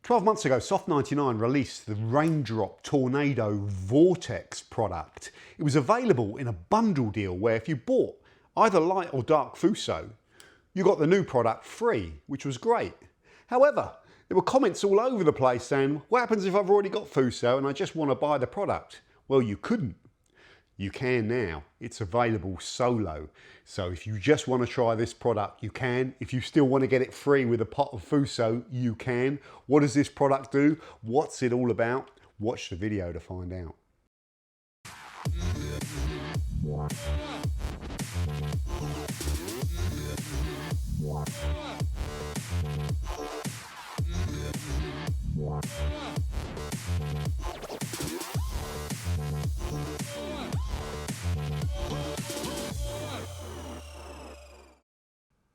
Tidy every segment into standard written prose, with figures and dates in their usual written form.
12 months ago, Soft99 released the Rain Drop Tornado Vortex product. It was available in a bundle deal where if you bought either light or dark Fusso, you got the new product free, which was great. However, there were comments all over the place saying, what happens if I've already got Fusso and I just want to buy the product? Well, you couldn't. You can now. It's available solo. So if you just want to try this product, you can. If you still want to get it free with a pot of Fusso, you can. What does this product do? What's it all about? Watch the video to find out.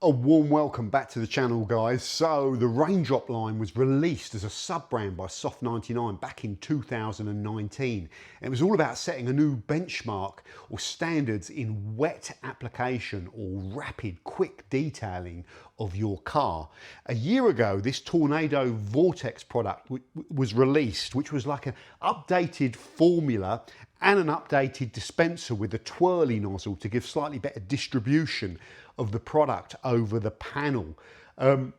A warm welcome back to the channel, guys. So the Rain Drop line was released as a sub-brand by Soft99 back in 2019. And it was all about setting a new benchmark or standards in wet application or rapid, quick detailing of your car. A year ago, this Tornado Vortex product was released, which was like an updated formula and an updated dispenser with a twirly nozzle to give slightly better distribution of the product over the panel.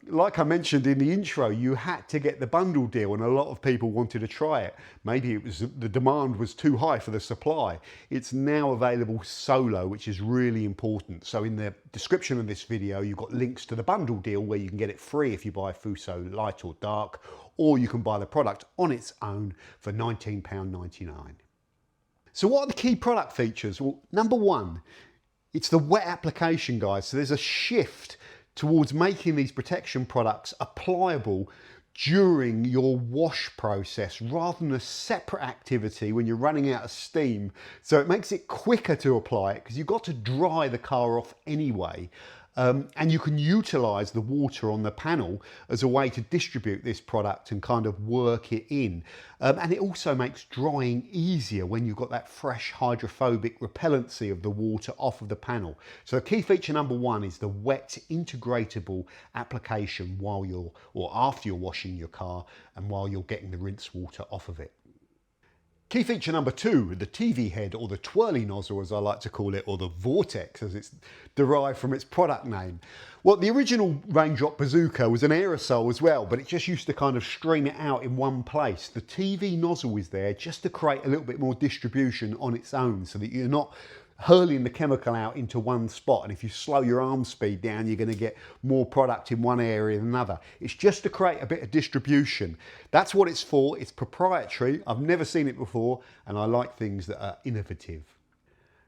Like I mentioned in the intro, you had to get the bundle deal and a lot of people wanted to try it. Maybe it was the demand was too high for the supply. It's now available solo, which is really important. So in the description of this video, you've got links to the bundle deal where you can get it free if you buy Fusso light or dark, or you can buy the product on its own for £19.99. So what are the key product features? Well, number one, it's the wet application, guys. So there's a shift towards making these protection products applicable during your wash process rather than a separate activity when you're running out of steam. So it makes it quicker to apply it because you've got to dry the car off anyway. And you can utilize the water on the panel as a way to distribute this product and kind of work it in. And it also makes drying easier when you've got that fresh hydrophobic repellency of the water off of the panel. So key feature number one is the wet integratable application while you're, or after you're washing your car and while you're getting the rinse water off of it. Key feature number two, the TV head, or the twirly nozzle as I like to call it, or the Vortex as it's derived from its product name. Well, the original Rain Drop Bazooka was an aerosol as well, but it just used to kind of stream it out in one place. The TV nozzle is there just to create a little bit more distribution on its own so that you're not hurling the chemical out into one spot, and if you slow your arm speed down you're going to get more product in one area than another. It's just to create a bit of distribution. That's what it's for. It's proprietary. I've never seen it before and I like things that are innovative.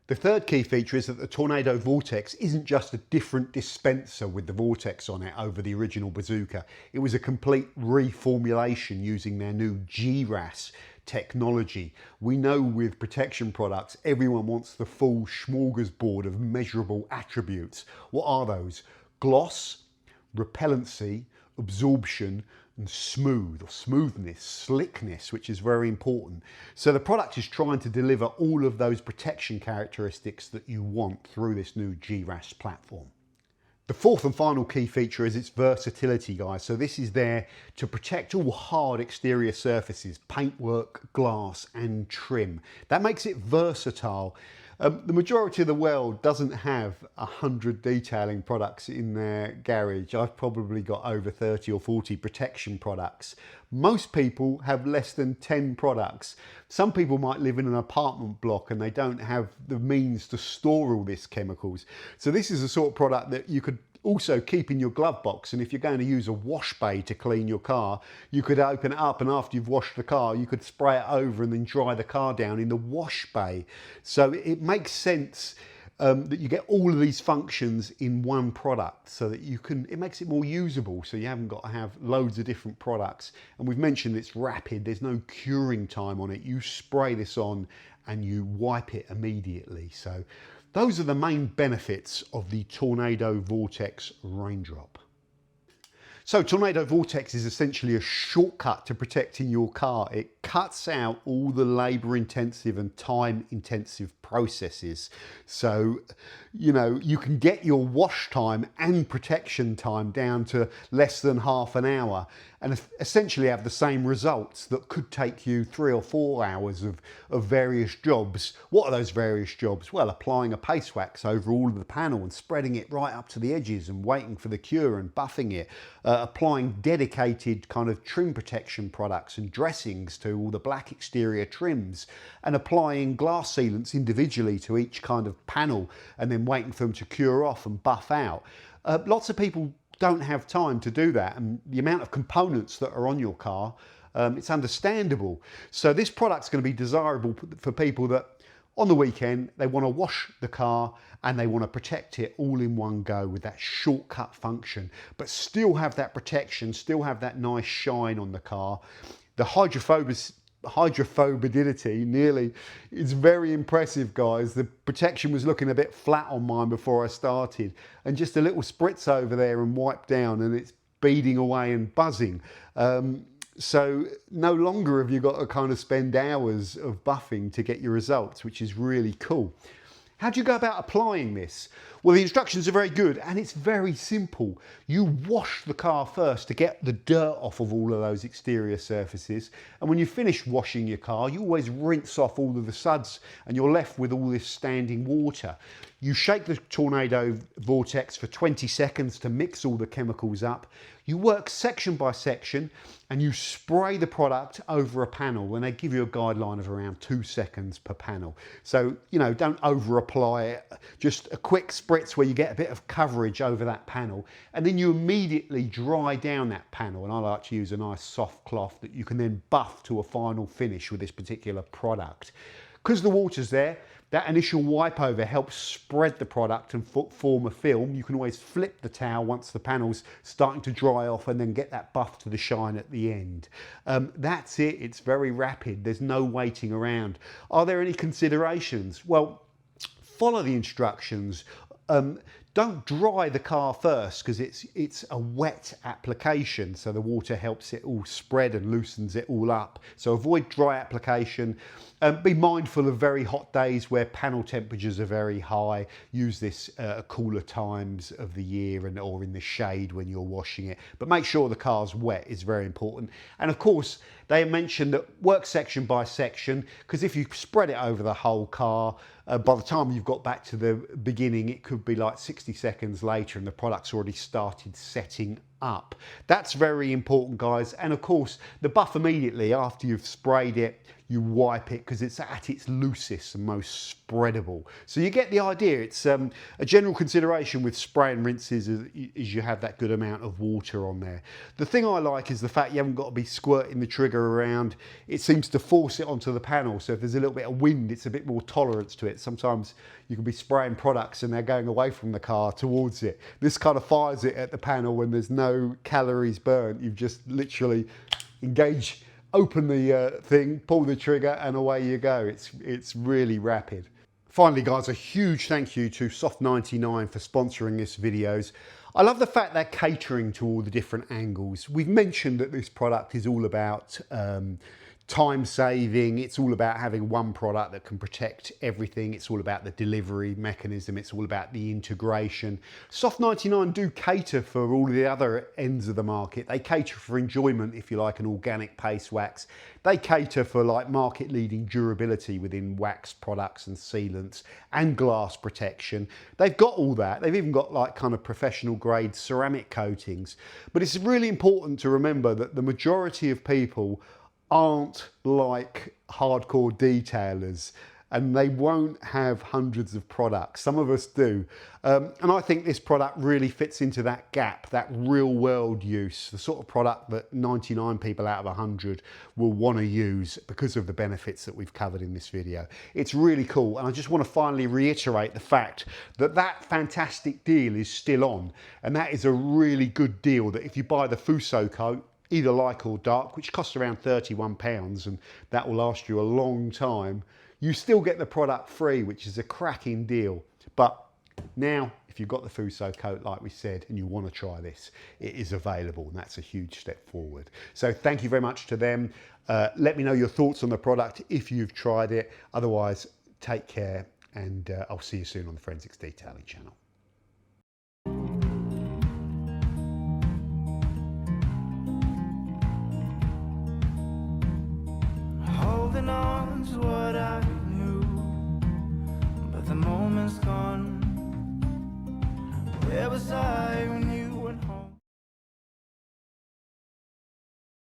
The third key feature is that the Tornado Vortex isn't just a different dispenser with the Vortex on it over the original Bazooka. It was a complete reformulation using their new GRAS technology. We know with protection products, everyone wants the full smorgasbord of measurable attributes. What are those? Gloss, repellency, absorption, and smooth or smoothness, slickness, which is very important. So the product is trying to deliver all of those protection characteristics that you want through this new GRAS platform. The fourth and final key feature is its versatility, guys. So this is there to protect all hard exterior surfaces, paintwork, glass and trim. That makes it versatile. The majority of the world doesn't have 100 detailing products in their garage. I've probably got over 30 or 40 protection products. Most people have less than 10 products. Some people might live in an apartment block and they don't have the means to store all these chemicals. So this is a sort of product that you could also keep in your glove box, and if you're going to use a wash bay to clean your car, you could open it up and after you've washed the car you could spray it over and then dry the car down in the wash bay. So it makes sense that you get all of these functions in one product so that you can, it makes it more usable so you haven't got to have loads of different products. And we've mentioned it's rapid, there's no curing time on it. You spray this on and you wipe it immediately. So those are the main benefits of the Tornado Vortex Rain Drop. So Tornado Vortex is essentially a shortcut to protecting your car. It cuts out all the labour intensive and time intensive processes. So, you know, you can get your wash time and protection time down to less than half an hour and essentially have the same results that could take you 3 or 4 hours of various jobs. What are those various jobs? Well, applying a paste wax over all of the panel and spreading it right up to the edges and waiting for the cure and buffing it, applying dedicated kind of trim protection products and dressings to all the black exterior trims, and applying glass sealants individually to each kind of panel and then waiting for them to cure off and buff out. Lots of people don't have time to do that, and the amount of components that are on your car, it's understandable. So this product's going to be desirable for people that on the weekend they want to wash the car and they want to protect it all in one go with that shortcut function, but still have that protection, still have that nice shine on the car. The hydrophobicity nearly is very impressive, guys. The protection was looking a bit flat on mine before I started, and just a little spritz over there and wipe down and it's beading away and buzzing. So no longer have you got to kind of spend hours of buffing to get your results, which is really cool. How do you go about applying this? Well, the instructions are very good and it's very simple. You wash the car first to get the dirt off of all of those exterior surfaces. And when you finish washing your car, you always rinse off all of the suds and you're left with all this standing water. You shake the Tornado Vortex for 20 seconds to mix all the chemicals up. You work section by section and you spray the product over a panel, and they give you a guideline of around 2 seconds per panel. So, you know, don't over apply it, just a quick spritz where you get a bit of coverage over that panel, and then you immediately dry down that panel. And I like to use a nice soft cloth that you can then buff to a final finish with this particular product. Because the water's there, that initial wipe over helps spread the product and form a film. You can always flip the towel once the panel's starting to dry off and then get that buff to the shine at the end. That's it, it's very rapid, there's no waiting around. Are there any considerations? Well, follow the instructions. Don't dry the car first because it's a wet application, so the water helps it all spread and loosens it all up. So avoid dry application. Be mindful of very hot days where panel temperatures are very high. Use this at cooler times of the year or in the shade when you're washing it. But make sure the car's wet is very important. And of course, they mentioned that work section by section, because if you spread it over the whole car, by the time you've got back to the beginning, it could be like 60 seconds later and the product's already started setting up. That's very important, guys. And of course, the buff immediately after you've sprayed it, you wipe it because it's at its loosest and most spreadable. So you get the idea. It's a general consideration with spray and rinses is you have that good amount of water on there. The thing I like is the fact you haven't got to be squirting the trigger around. It seems to force it onto the panel. So if there's a little bit of wind, it's a bit more tolerance to it. Sometimes you can be spraying products and they're going away from the car towards it. This kind of fires it at the panel when there's no calories burnt. You've just literally engaged, open the thing, pull the trigger, and away you go. It's really rapid. Finally, guys, a huge thank you to Soft99 for sponsoring this videos. I love the fact they're catering to all the different angles. We've mentioned that this product is all about time saving. It's all about having one product that can protect everything. It's all about the delivery mechanism. It's all about the integration. Soft99 do cater for all the other ends of the market. They cater for enjoyment, if you like, an organic paste wax. They cater for like market leading durability within wax products and sealants and glass protection. They've got all that. They've even got like kind of professional grade ceramic coatings. But it's really important to remember that the majority of people aren't like hardcore detailers and they won't have hundreds of products. Some of us do. And I think this product really fits into that gap, that real world use, the sort of product that 99 people out of 100 will want to use because of the benefits that we've covered in this video. It's really cool. And I just want to finally reiterate the fact that that fantastic deal is still on. And that is a really good deal that if you buy the Fusso coat, either light or dark, which costs around £31, and that will last you a long time, you still get the product free, which is a cracking deal. But now, if you've got the Fusso coat, like we said, and you want to try this, it is available, and that's a huge step forward. So thank you very much to them. Let me know your thoughts on the product if you've tried it. Otherwise, take care and I'll see you soon on the Forensics Detailing channel. Holding on to what I knew, but the moment's gone. Where was I?